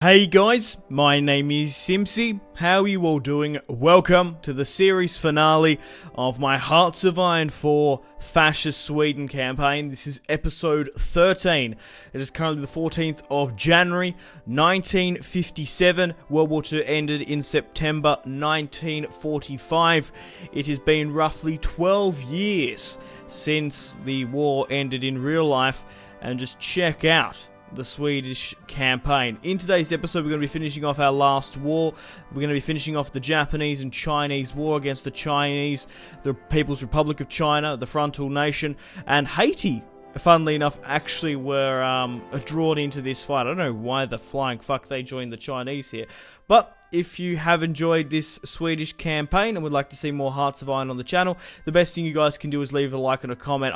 Hey guys, my name is Simpzy. How are you all doing? Welcome to the series finale of my Hearts of Iron 4 Fascist Sweden campaign. This is episode 13. It is currently the 14th of January 1957. World War II ended in September 1945. It has been roughly 12 years since the war ended in real life, and just check out the Swedish campaign. In today's episode, we're going to be finishing off our last war. We're going to be finishing off the Japanese and Chinese war against the Chinese, the People's Republic of China, the Frontal Nation, and Haiti. Funnily enough, actually were drawn into this fight. I don't know why the flying fuck they joined the Chinese here. But if you have enjoyed this Swedish campaign and would like to see more Hearts of Iron on the channel, the best thing you guys can do is leave a like and a comment.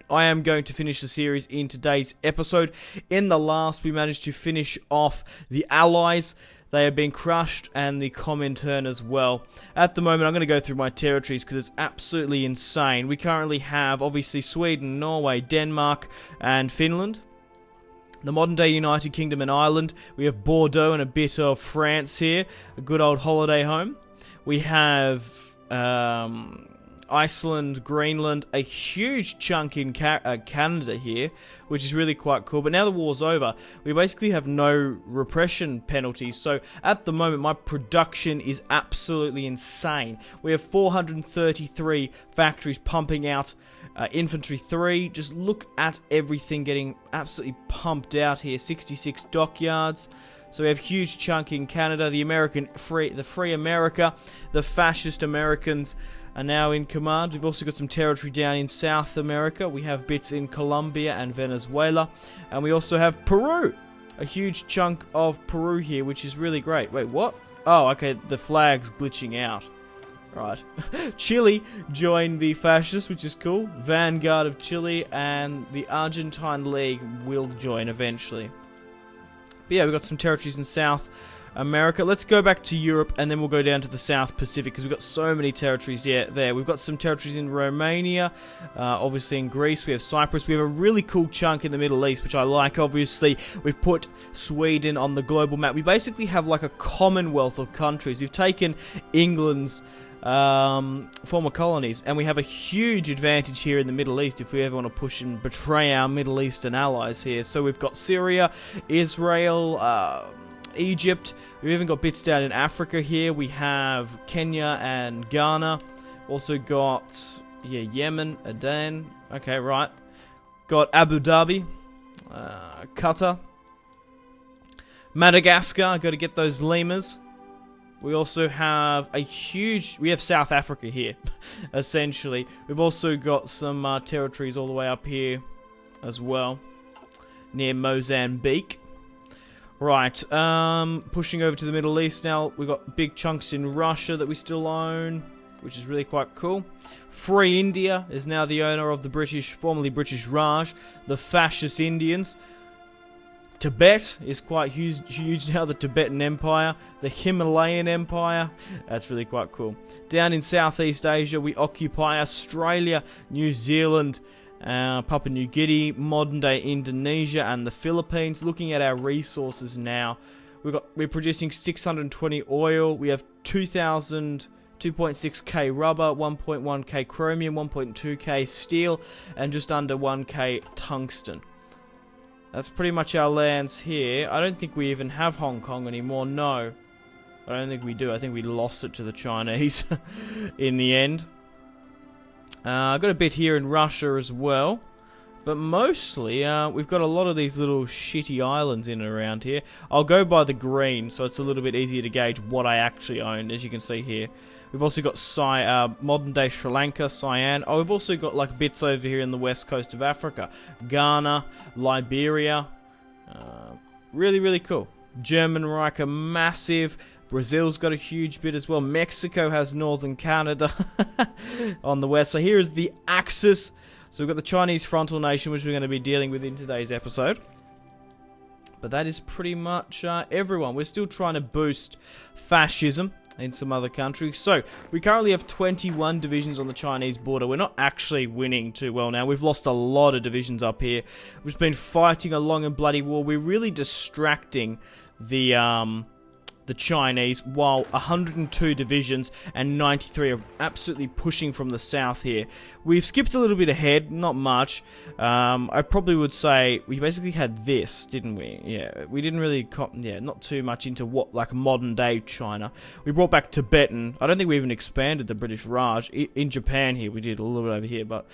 I am going to finish the series in today's episode. In the last, we managed to finish off the Allies. They have been crushed, and the Comintern as well. At the moment, I'm going to go through my territories because it's absolutely insane. We currently have, obviously, Sweden, Norway, Denmark, and Finland. The modern-day United Kingdom and Ireland. We have Bordeaux and a bit of France here. A good old holiday home. We have Iceland, Greenland, a huge chunk in Canada here, which is really quite cool. But now the war's over, we basically have no repression penalties. So at the moment, my production is absolutely insane. We have 433 factories pumping out infantry 3. Just look at everything getting absolutely pumped out here. 66 dockyards. So we have huge chunk in Canada. The Free America, the fascist Americans are now in command. We've also got some territory down in South America. We have bits in Colombia and Venezuela. And we also have Peru. A huge chunk of Peru here, which is really great. Wait, what? Oh, okay, the flag's glitching out. Right. Chile joined the fascists, which is cool. Vanguard of Chile and the Argentine League will join eventually. But yeah, we've got some territories in South America. Let's go back to Europe, and then we'll go down to the South Pacific, because we've got so many territories there. We've got some territories in Romania, obviously in Greece. We have Cyprus. We have a really cool chunk in the Middle East, which I like, obviously. We've put Sweden on the global map. We basically have like a commonwealth of countries. We've taken England's former colonies, and we have a huge advantage here in the Middle East if we ever want to push and betray our Middle Eastern allies here. So we've got Syria, Israel, Egypt. We've even got bits down in Africa here. We have Kenya and Ghana. Also got, yeah, Yemen, Aden. Okay, right. Got Abu Dhabi, Qatar, Madagascar. Got to get those lemurs. We also have we have South Africa here, essentially. We've also got some territories all the way up here as well, near Mozambique. Right, pushing over to the Middle East now. We've got big chunks in Russia that we still own, which is really quite cool. Free India is now the owner of the formerly British Raj, the fascist Indians. Tibet is quite huge now, the Tibetan Empire, the Himalayan Empire. That's really quite cool. Down in Southeast Asia, we occupy Australia, New Zealand, Papua New Guinea, modern-day Indonesia, and the Philippines. Looking at our resources now, we're producing 620 oil. We have 2.6k rubber, 1.1k chromium, 1.2k steel, and just under 1k tungsten. That's pretty much our lands here. I don't think we even have Hong Kong anymore, no. I don't think we do. I think we lost it to the Chinese in the end. I've got a bit here in Russia as well. But mostly, we've got a lot of these little shitty islands in and around here. I'll go by the green, so it's a little bit easier to gauge what I actually own, as you can see here. We've also got modern-day Sri Lanka, Cyan. Oh, we've also got like bits over here in the west coast of Africa. Ghana, Liberia. Really, really cool. German Reich are massive. Brazil's got a huge bit as well. Mexico has northern Canada on the west. So here is the Axis. So we've got the Chinese Frontal Nation, which we're going to be dealing with in today's episode. But that is pretty much everyone. We're still trying to boost fascism in some other countries. So, we currently have 21 divisions on the Chinese border. We're not actually winning too well now. We've lost a lot of divisions up here. We've been fighting a long and bloody war. We're really distracting the Chinese, while 102 divisions and 93 are absolutely pushing from the south here. We've skipped a little bit ahead, not much. I probably would say we basically had this, didn't we? Yeah, we didn't really, not too much into what, like, modern day China. We brought back Tibetan. I don't think we even expanded the British Raj. In Japan here, we did a little bit over here, but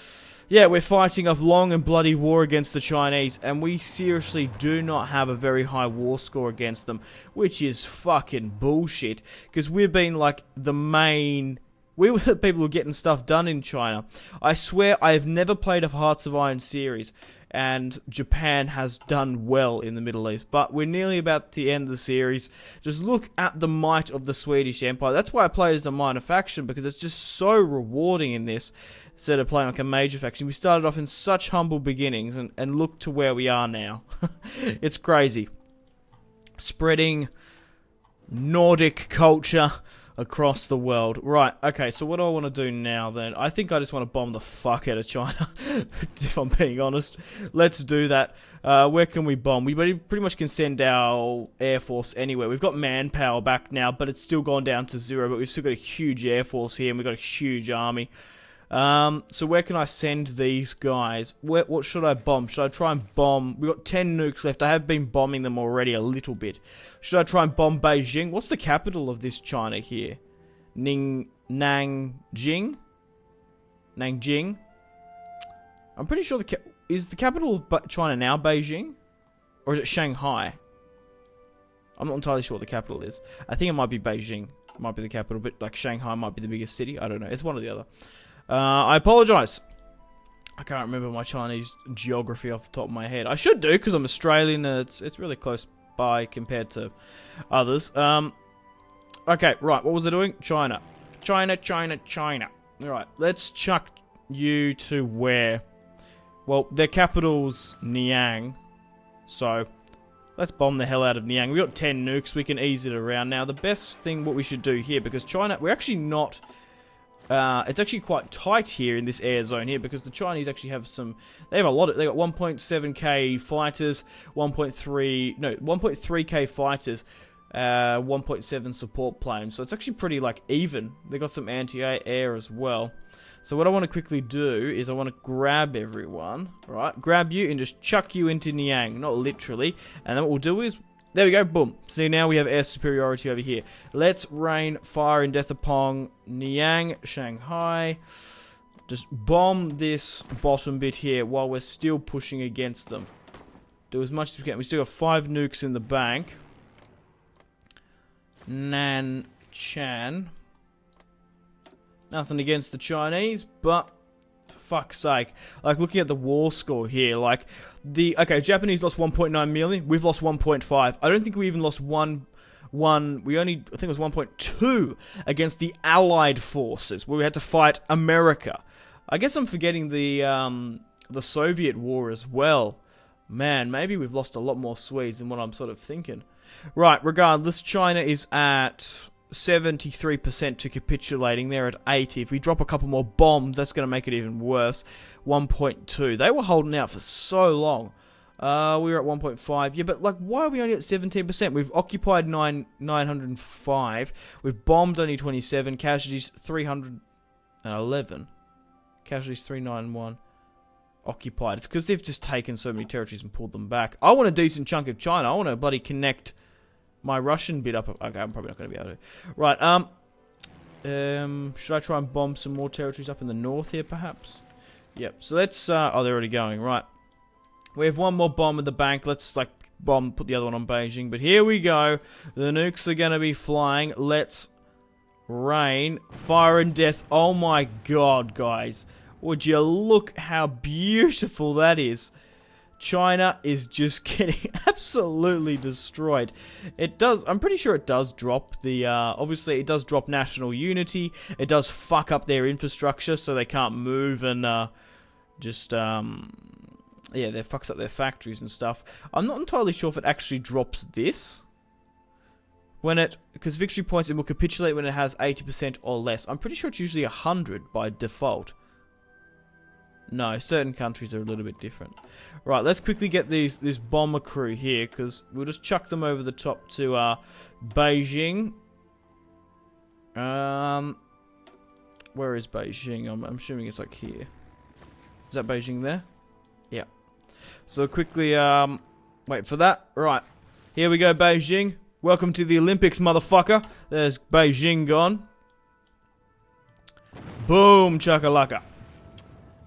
yeah, we're fighting a long and bloody war against the Chinese, and we seriously do not have a very high war score against them, which is fucking bullshit, because we've been, like, the main... We were the people who are getting stuff done in China. I swear I have never played a Hearts of Iron series, and Japan has done well in the Middle East, but we're nearly about to end the series. Just look at the might of the Swedish Empire. That's why I play as a minor faction, because it's just so rewarding in this, instead of playing like a major faction. We started off in such humble beginnings, and look to where we are now. It's crazy. Spreading Nordic culture across the world. Right, okay, so what do I want to do now then? I think I just want to bomb the fuck out of China, if I'm being honest. Let's do that. Where can we bomb? We pretty much can send our air force anywhere. We've got manpower back now, but it's still gone down to 0, but we've still got a huge air force here, and we've got a huge army. So where can I send these guys? What should I bomb? Should I try and bomb? We've got 10 nukes left. I have been bombing them already a little bit. Should I try and bomb Beijing? What's the capital of this China here? Nanjing? Nanjing? I'm pretty sure is the capital of China now Beijing? Or is it Shanghai? I'm not entirely sure what the capital is. I think it might be Beijing. It might be the capital, but like Shanghai might be the biggest city. I don't know. It's one or the other. I apologize. I can't remember my Chinese geography off the top of my head. I should do, because I'm Australian and it's really close by compared to others. Okay, right. What was I doing? China. China. Alright, let's chuck you to where? Well, their capital's Niang. So, let's bomb the hell out of Niang. We've got 10 nukes. We can ease it around. Now, the best thing what we should do here, because China... We're actually not... it's actually quite tight here in this air zone here, because the Chinese actually have some... They have a lot of... They got 1.7k fighters, 1.3k fighters, 1.7 support planes. So it's actually pretty, like, even. They got some anti-air as well. So what I want to quickly do is I want to grab everyone, right? Grab you and just chuck you into Niang. Not literally. And then what we'll do is... There we go, boom. See, now we have air superiority over here. Let's rain fire and death upon Niang, Shanghai. Just bomb this bottom bit here while we're still pushing against them. Do as much as we can. We still have 5 nukes in the bank. Nanchan. Nothing against the Chinese, but... Fuck's sake. Like, looking at the war score here, like, okay, Japanese lost 1.9 million, we've lost 1.5. I don't think we even lost I think it was 1.2 against the Allied forces, where we had to fight America. I guess I'm forgetting the Soviet war as well. Man, maybe we've lost a lot more Swedes than what I'm sort of thinking. Right, regardless, China is at 73% to capitulating. They're at 80. If we drop a couple more bombs, that's going to make it even worse. 1.2. They were holding out for so long. We were at 1.5. Yeah, but like, why are we only at 17%? We've occupied 905. We've bombed only 27. Casualties 311. Casualties 391. Occupied. It's because they've just taken so many territories and pulled them back. I want a decent chunk of China. I want to bloody connect my Russian bit up. Okay, I'm probably not going to be able to. Right, should I try and bomb some more territories up in the north here, perhaps? Yep, so let's, oh, they're already going, right. We have one more bomb in the bank. Let's, like, put the other one on Beijing. But here we go. The nukes are going to be flying. Let's rain fire and death. Oh my god, guys. Would you look how beautiful that is? China is just getting absolutely destroyed. It does, I'm pretty sure it does drop the, obviously it does drop national unity. It does fuck up their infrastructure so they can't move and, yeah, that fucks up their factories and stuff. I'm not entirely sure if it actually drops this. Because victory points, it will capitulate when it has 80% or less. I'm pretty sure it's usually 100 by default. No, certain countries are a little bit different. Right, let's quickly get this bomber crew here, because we'll just chuck them over the top to Beijing. Where is Beijing? I'm assuming it's like here. Is that Beijing there? Yeah. So quickly, wait for that. Right. Here we go, Beijing. Welcome to the Olympics, motherfucker. There's Beijing gone. Boom, chakalaka.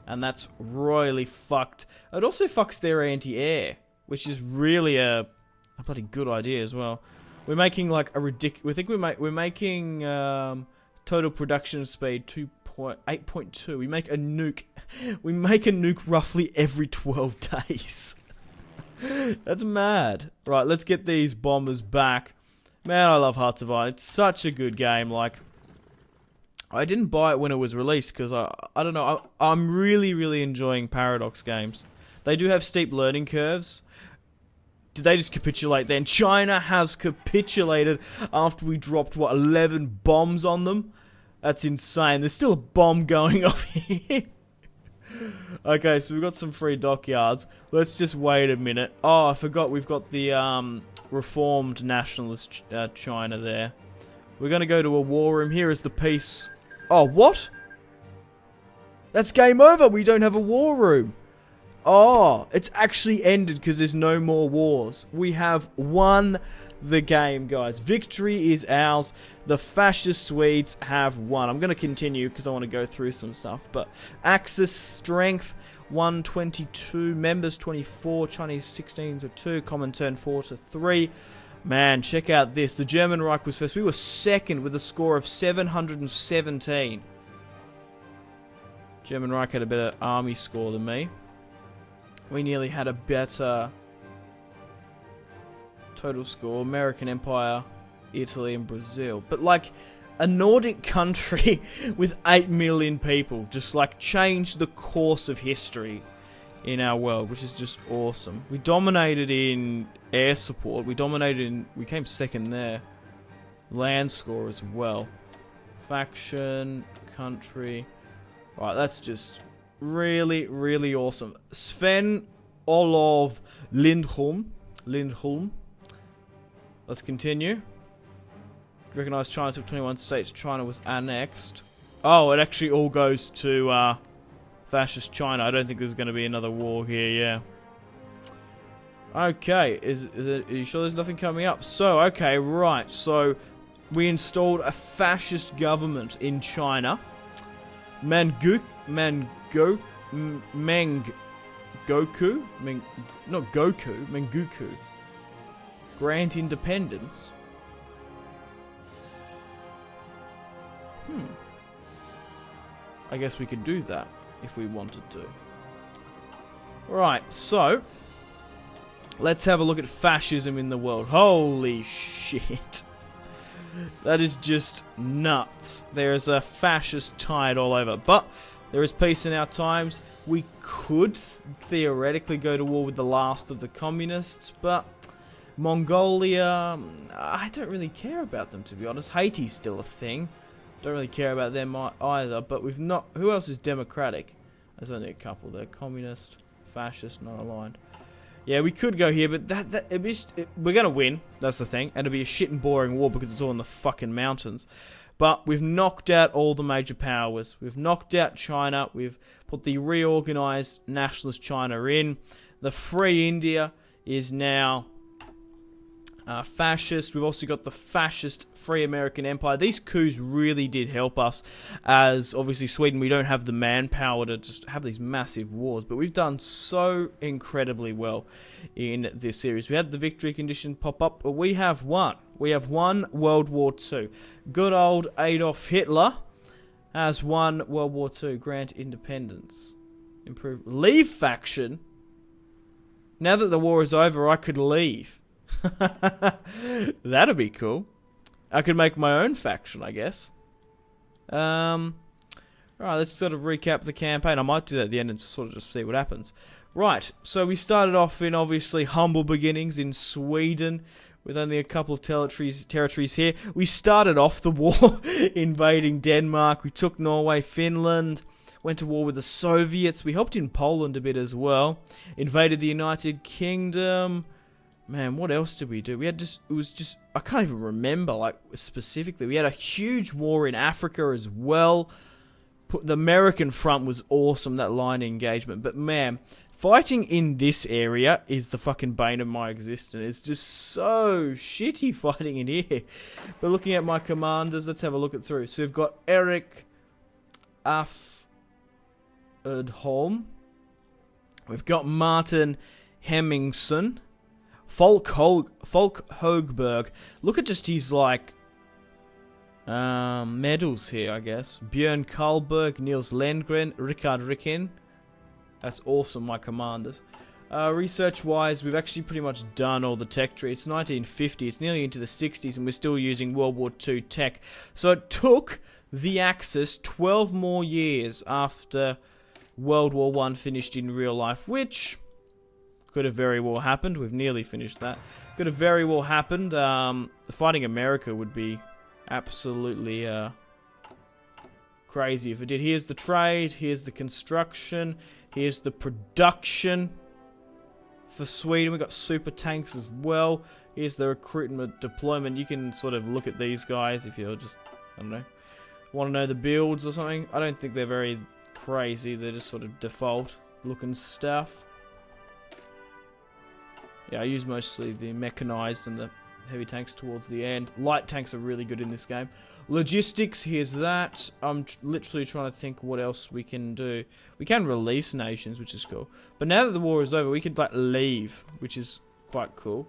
And that's royally fucked. It also fucks their anti-air, which is really a bloody good idea as well. We're making like a ridiculous. We're making total production speed 8.2. We make a nuke. We make a nuke roughly every 12 days. That's mad. Right, let's get these bombers back. Man, I love Hearts of Iron. It's such a good game. Like, I didn't buy it when it was released because I don't know. I'm really enjoying Paradox games. They do have steep learning curves. Did they just capitulate then? China has capitulated after we dropped, what, 11 bombs on them? That's insane. There's still a bomb going off here. Okay, so we've got some free dockyards. Let's just wait a minute. Oh, I forgot we've got the reformed nationalist China there. We're going to go to a war room. Here is the peace. Oh, what? That's game over. We don't have a war room. Oh, it's actually ended because there's no more wars. We have won the game, guys. Victory is ours. The fascist Swedes have won. I'm going to continue because I want to go through some stuff. But Axis strength 122, members 24, Chinese 16 to 2, Comintern 4 to 3. Man, check out this. The German Reich was first. We were second with a score of 717. German Reich had a better army score than me. We nearly had a better total score. American Empire, Italy, and Brazil. But like a Nordic country with 8 million people just like changed the course of history in our world, which is just awesome. We dominated in air support. We came second there. Land score as well. Faction, country. Right, that's just really awesome. Sven Olof Lindholm. Let's continue. Recognize China took 21 states. China was annexed. Oh, it actually all goes to fascist China. I don't think there's going to be another war here, yeah. Okay, are you sure there's nothing coming up? So, okay, right. So, we installed a fascist government in China. Mangoku. Grant independence. I guess we could do that if we wanted to. Right, so let's have a look at fascism in the world. Holy shit. That is just nuts. There is a fascist tide all over. But there is peace in our times. We could theoretically go to war with the last of the communists, but Mongolia, I don't really care about them, to be honest. Haiti's still a thing. Don't really care about them either, but we've not... Who else is democratic? There's only a couple there. Communist, fascist, not aligned. Yeah, we could go here, but we're going to win. That's the thing. And it'll be a shit and boring war because it's all in the fucking mountains. But we've knocked out all the major powers. We've knocked out China. We've put the reorganized nationalist China in. The Free India is now fascist. We've also got the fascist Free American Empire. These coups really did help us, as obviously Sweden, we don't have the manpower to just have these massive wars, but we've done so incredibly well in this series. We had the victory condition pop up, but we have won. We have won World War II. Good old Adolf Hitler has won World War II. Grant independence. Improve. Leave faction. Now that the war is over, I could leave. That'd be cool. I could make my own faction, I guess. Right, let's sort of recap the campaign. I might do that at the end and sort of just see what happens. Right, so we started off in obviously humble beginnings in Sweden with only a couple of territories here. We started off the war invading Denmark. We took Norway, Finland. Went to war with the Soviets. We helped in Poland a bit as well. Invaded the United Kingdom. Man, what else did we do? We had just, it was just, I can't even remember, like, specifically. We had a huge war in Africa as well. The American front was awesome, that line engagement. But, man, fighting in this area is the fucking bane of my existence. It's just so shitty fighting in here. But looking at my commanders, let's have a look at through. So we've got Eric Aferdholm. We've got Martin Hemmingson. Folk Hogberg. Look at just his, like, medals here, I guess. Björn Karlberg, Niels Lendgren, Richard Ricken. That's awesome, my commanders. Research-wise, we've actually pretty much done all the tech tree. It's 1950, it's nearly into the 60s, and we're still using World War II tech. So it took the Axis 12 more years after World War I finished in real life, which could have very well happened. We've nearly finished that. Could have very well happened. Fighting America would be absolutely crazy if it did. Here's the trade. Here's the construction. Here's the production for Sweden. We've got super tanks as well. Here's the recruitment deployment. You can sort of look at these guys if you're just, I don't know, want to know the builds or something. I don't think they're very crazy. They're just sort of default looking stuff. Yeah, I use mostly the mechanized and the heavy tanks towards the end. Light tanks are really good in this game. Logistics, here's that. I'm literally trying to think what else we can do. We can release nations, which is cool. But now that the war is over, we could, like, leave, which is quite cool.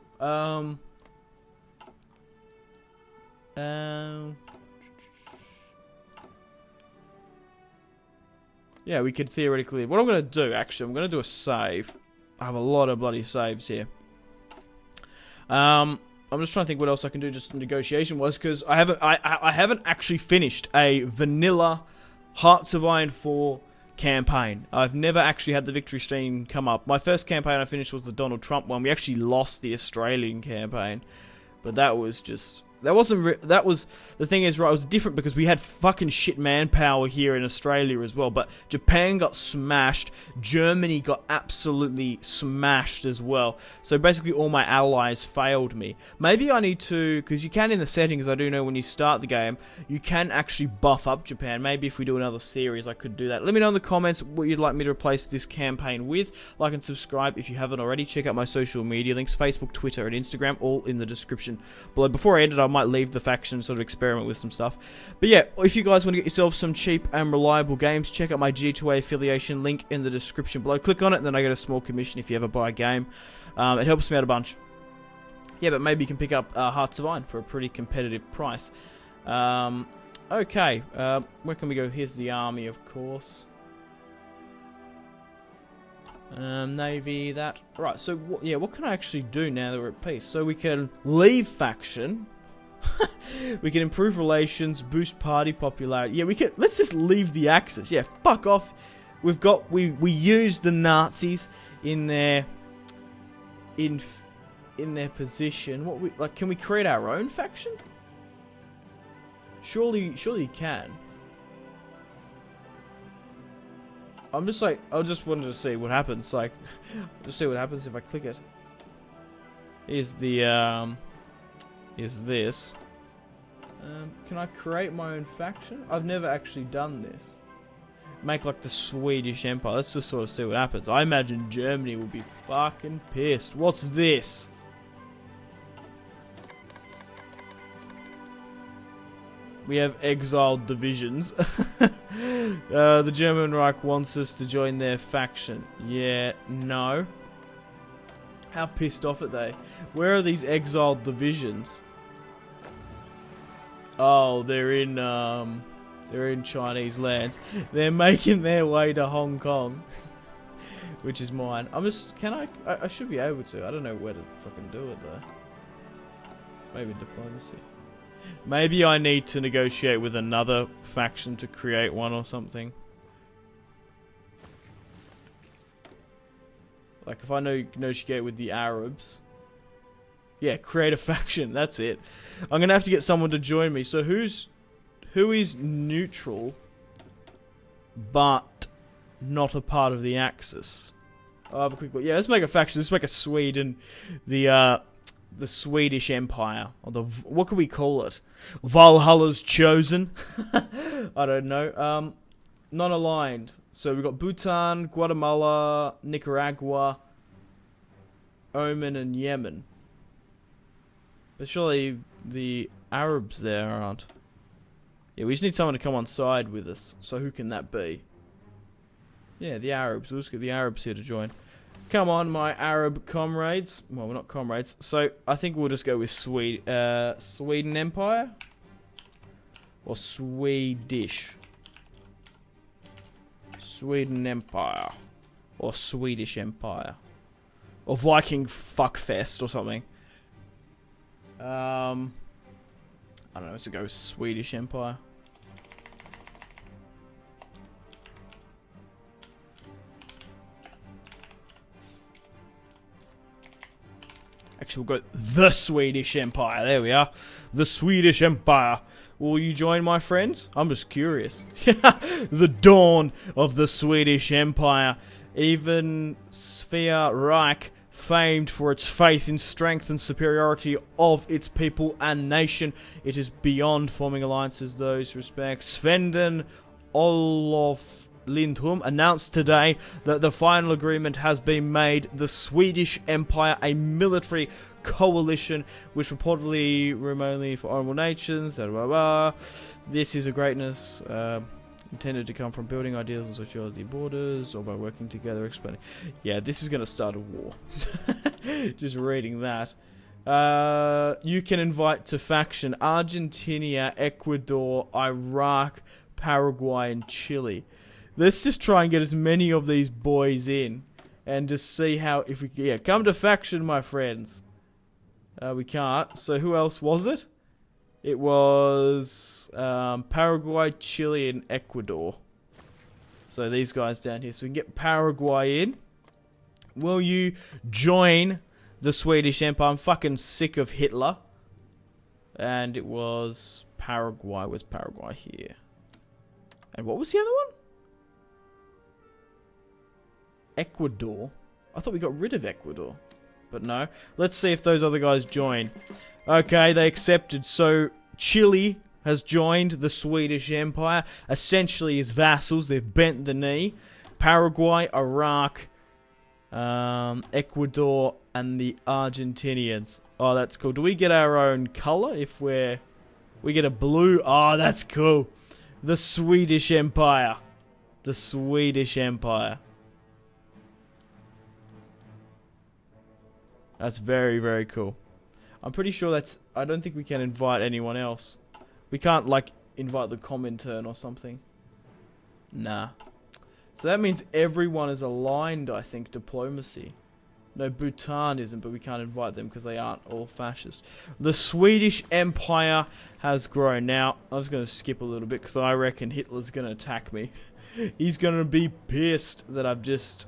Yeah, we could theoretically leave. What I'm going to do, actually, I'm going to do a save. I have a lot of bloody saves here. I'm just trying to think what else I can do just negotiation-wise, because I haven't actually finished a vanilla Hearts of Iron 4 campaign. I've never actually had the victory stream come up. My first campaign I finished was the Donald Trump one. We actually lost the Australian campaign, but that was just... That was the thing is, right, it was different because we had fucking shit manpower here in Australia as well, but Japan got smashed, Germany got absolutely smashed as well, so basically all my allies failed me. Maybe I need to, because you can in the settings, I do know when you start the game, you can actually buff up Japan. Maybe if we do another series I could do that. Let me know in the comments what you'd like me to replace this campaign with. Like and subscribe if you haven't already. Check out my social media links, Facebook, Twitter and Instagram, all in the description below. Before I end it, I might leave the faction, sort of experiment with some stuff. But yeah, if you guys want to get yourself some cheap and reliable games, check out my G2A affiliation link in the description below. Click on it, and then I get a small commission if you ever buy a game. It helps me out a bunch. Yeah, but maybe you can pick up Hearts of Iron for a pretty competitive price. Okay, where can we go? Here's the army, of course. Navy, that. Right, so what can I actually do now that we're at peace? So we can leave faction. We can improve relations, boost party popularity. Yeah, we can. Let's just leave the Axis. Yeah, fuck off. We used the Nazis in their position. What we like? Can we create our own faction? Surely you can. I'm just like, I just wanted to see what happens. Like, just see what happens if I click it. Here's the is this. Can I create my own faction? I've never actually done this. Make like the Swedish Empire. Let's just sort of see what happens. I imagine Germany will be fucking pissed. What's this? We have exiled divisions. The German Reich wants us to join their faction. Yeah, no. How pissed off are they? Where are these exiled divisions? Oh, they're in Chinese lands. They're making their way to Hong Kong, which is mine. I should be able to. I don't know where to fucking do it though. Maybe diplomacy. Maybe I need to negotiate with another faction to create one or something. Like if I negotiate with the Arabs. Yeah, create a faction. That's it. I'm gonna have to get someone to join me. So who is neutral, but not a part of the Axis. I'll have a quick look. Yeah, let's make a faction. Let's make a Sweden, the Swedish Empire, or what could we call it? Valhalla's Chosen. I don't know. Non-aligned. So we've got Bhutan, Guatemala, Nicaragua, Oman, and Yemen. But surely the Arabs there aren't. Yeah, we just need someone to come on side with us. So who can that be? Yeah, the Arabs. We'll just get the Arabs here to join. Come on, my Arab comrades. Well, we're not comrades. So I think we'll just go with Sweden Empire. Or Swedish. Sweden Empire. Or Swedish Empire. Or Viking Fuckfest or something. I don't know, let's go with Swedish Empire. Actually, we'll go the Swedish Empire. There we are. The Swedish Empire. Will you join, my friends? I'm just curious. The dawn of the Swedish Empire. Even Svea Reich, famed for its faith in strength and superiority of its people and nation, it is beyond forming alliances. Those respects. Svenden Olof Lindholm announced today that the final agreement has been made. The Swedish Empire, a military coalition which reportedly remotely for honorable nations. Blah, blah, blah. This is a greatness intended to come from building ideals and sociality borders, or by working together, explaining. Yeah, this is going to start a war. Just reading that. You can invite to faction Argentina, Ecuador, Iraq, Paraguay, and Chile. Let's just try and get as many of these boys in, and just see how, if we can, yeah, come to faction, my friends. We can't. So who else was it? It was Paraguay, Chile, and Ecuador. So these guys down here. So we can get Paraguay in. Will you join the Swedish Empire? I'm fucking sick of Hitler. And it was Paraguay. Where's Paraguay here? And what was the other one? Ecuador. I thought we got rid of Ecuador. But no. Let's see if those other guys join. Okay, they accepted. So Chile has joined the Swedish Empire. Essentially as vassals. They've bent the knee. Paraguay, Iraq, Ecuador, and the Argentinians. Oh, that's cool. Do we get our own color if we get a blue? Oh, that's cool. The Swedish Empire. The Swedish Empire. That's very, very cool. I'm pretty sure that's... I don't think we can invite anyone else. We can't, like, invite the Comintern or something. Nah. So that means everyone is aligned, I think, diplomacy. No, Bhutan isn't, but we can't invite them because they aren't all fascist. The Swedish Empire has grown. Now, I was going to skip a little bit because I reckon Hitler's going to attack me. He's going to be pissed that I've just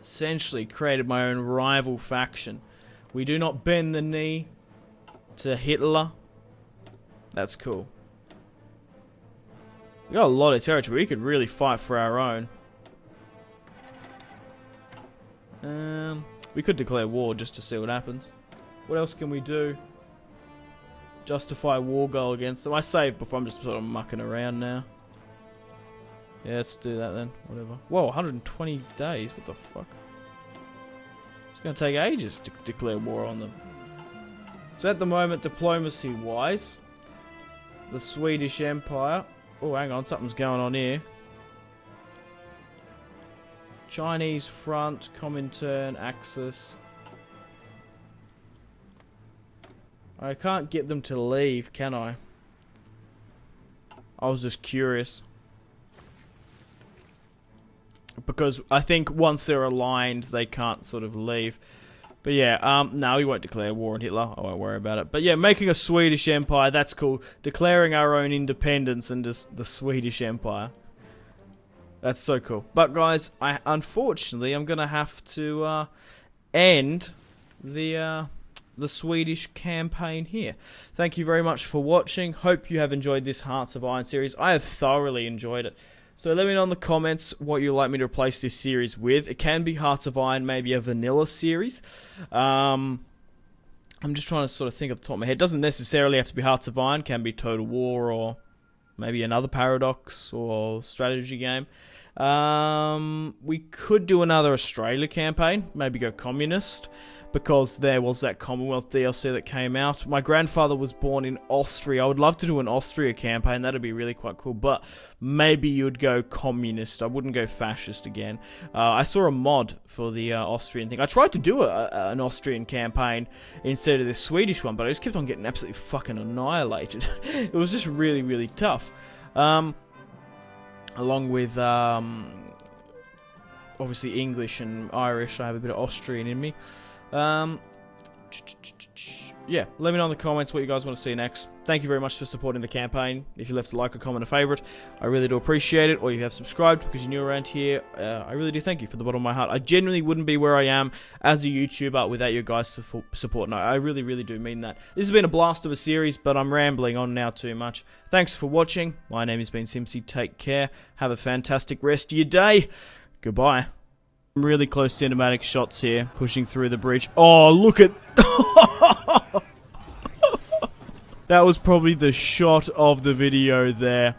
essentially created my own rival faction. We do not bend the knee to Hitler. That's cool. We got a lot of territory. We could really fight for our own. We could declare war just to see what happens. What else can we do? Justify war goal against them. I saved before. I'm just sort of mucking around now. Yeah, let's do that then. Whatever. Whoa, 120 days. What the fuck? It's going to take ages to declare war on them. So at the moment, diplomacy-wise, the Swedish Empire... Oh, hang on. Something's going on here. Chinese front, Comintern, Axis. I can't get them to leave, can I? I was just curious. Because I think once they're aligned, they can't sort of leave. But yeah, no, we won't declare war on Hitler. I won't worry about it. But yeah, making a Swedish Empire, that's cool. Declaring our own independence and just the Swedish Empire. That's so cool. But guys, unfortunately, I'm going to have to end the Swedish campaign here. Thank you very much for watching. Hope you have enjoyed this Hearts of Iron series. I have thoroughly enjoyed it. So let me know in the comments what you'd like me to replace this series with. It can be Hearts of Iron, maybe a vanilla series. I'm just trying to sort of think off the top of my head. It doesn't necessarily have to be Hearts of Iron. It can be Total War or maybe another Paradox or strategy game. We could do another Australia campaign. Maybe go Communist, because there was that Commonwealth DLC that came out. My grandfather was born in Austria. I would love to do an Austria campaign. That'd be really quite cool. But maybe you'd go Communist. I wouldn't go Fascist again. I saw a mod for the Austrian thing. I tried to do an Austrian campaign instead of this Swedish one, but I just kept on getting absolutely fucking annihilated. It was just really, really tough. Along with, obviously, English and Irish. I have a bit of Austrian in me. Yeah, let me know in the comments what you guys want to see next. Thank you very much for supporting the campaign. If you left a like, a comment, a favourite, I really do appreciate it. Or you have subscribed because you're new around here, I really do thank you from the bottom of my heart. I genuinely wouldn't be where I am as a YouTuber without your guys' support. No, I really, really do mean that. This has been a blast of a series, but I'm rambling on now too much. Thanks for watching. My name has been Simpzy. Take care. Have a fantastic rest of your day. Goodbye. Really close cinematic shots here, pushing through the bridge. Oh, look at... That was probably the shot of the video there.